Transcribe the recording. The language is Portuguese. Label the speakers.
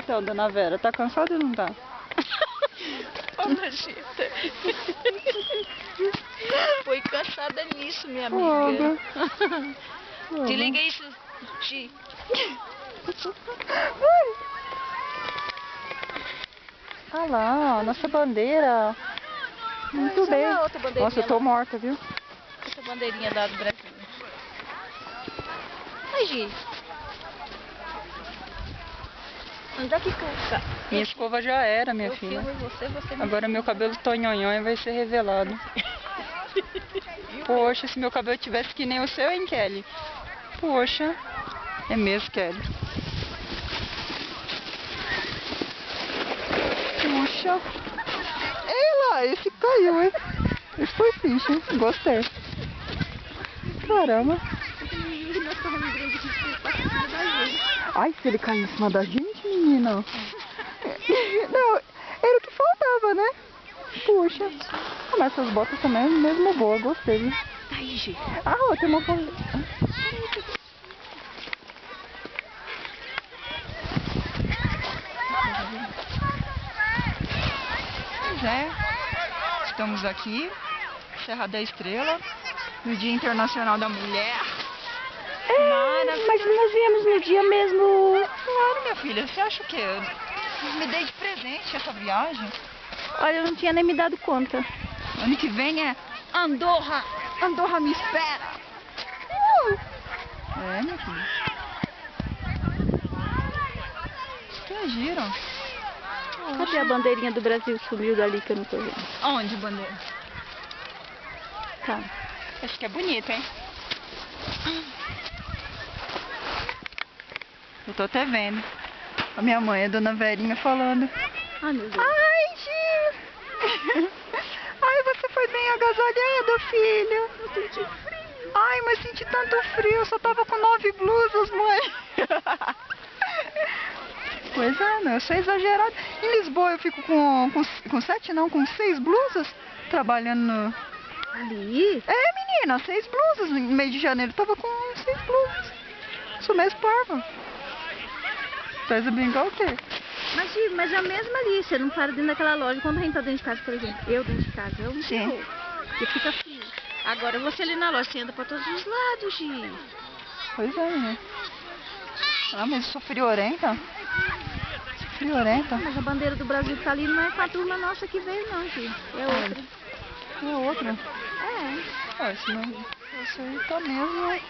Speaker 1: então, dona Vera? Tá cansada ou não tá?
Speaker 2: Ô, nojenta. Foi cansada nisso, minha amiga.
Speaker 1: Fogo.
Speaker 2: Desliga isso, Gi.
Speaker 1: Ah lá, ó, nossa bandeira. Muito
Speaker 2: Essa
Speaker 1: bem.
Speaker 2: é a outra bandeirinha.
Speaker 1: Nossa, eu tô morta, viu?
Speaker 2: Essa bandeirinha da do Brasil. Ai, Gi. Onde é que fica?
Speaker 1: Minha escova já era, minha
Speaker 2: Eu
Speaker 1: filha.
Speaker 2: filmo você me
Speaker 1: Agora meu cabelo tonhonhon vai ser revelado. Poxa, se meu cabelo tivesse que nem o seu, hein, Kelly? Poxa, é mesmo, Kelly. Puxa. Ei lá, esse caiu, hein? Esse foi fixe, hein? Gostei. Caramba. Ai, se ele cair em cima da gente, menina. Não, era o que faltava, né? Puxa. Ah, mas essas botas também é mesmo boa, gostei, viu?
Speaker 2: Aí, Gi.
Speaker 1: Ah, ó, tem uma coisa. Pois é. Estamos aqui, Serra da Estrela, no Dia Internacional da Mulher.
Speaker 2: Mas nós viemos no dia mesmo.
Speaker 1: Claro, minha filha, você acha o quê? Me dei de presente essa viagem.
Speaker 2: Olha, eu não tinha nem me dado conta.
Speaker 1: Ano que vem é Andorra. Andorra me espera. É, minha filha. Que giram.
Speaker 2: Cadê a bandeirinha do Brasil? Sumiu dali que eu não tô vendo.
Speaker 1: Onde, bandeira?
Speaker 2: Tá.
Speaker 1: Acho que é bonita, hein? Eu tô até vendo. A minha mãe, a dona Verinha, falando.
Speaker 2: Ai, meu Deus.
Speaker 1: Ai, Gi! Ai, você foi bem agasalhado, filho.
Speaker 2: Eu senti frio.
Speaker 1: Ai, mas senti tanto frio. Eu só tava com 9 blusas, mãe. Pois é, meu, eu sou exagerado. Em Lisboa eu fico com 7 não, com 6 blusas. Trabalhando no...
Speaker 2: Ali?
Speaker 1: É, menina, 6 blusas. No mês de janeiro eu tava com 6 blusas. Sou mesmo parva. Faz a brincar o quê?
Speaker 2: Mas, Gi, mas é a mesma ali. Você não para dentro daquela loja quando a gente tá dentro de casa, por exemplo. Eu dentro de casa, eu não
Speaker 1: Sim.
Speaker 2: vou. Porque fica frio. Agora você ali na loja, você anda pra todos os lados, Gi.
Speaker 1: Pois é, menina. Ah, mas eu sou friorenta. Friorenta.
Speaker 2: Mas a bandeira do Brasil que tá ali não é com a turma nossa que veio, não, Gi. É outra.
Speaker 1: É outra.
Speaker 2: É.
Speaker 1: Ah, esse aí tá mesmo.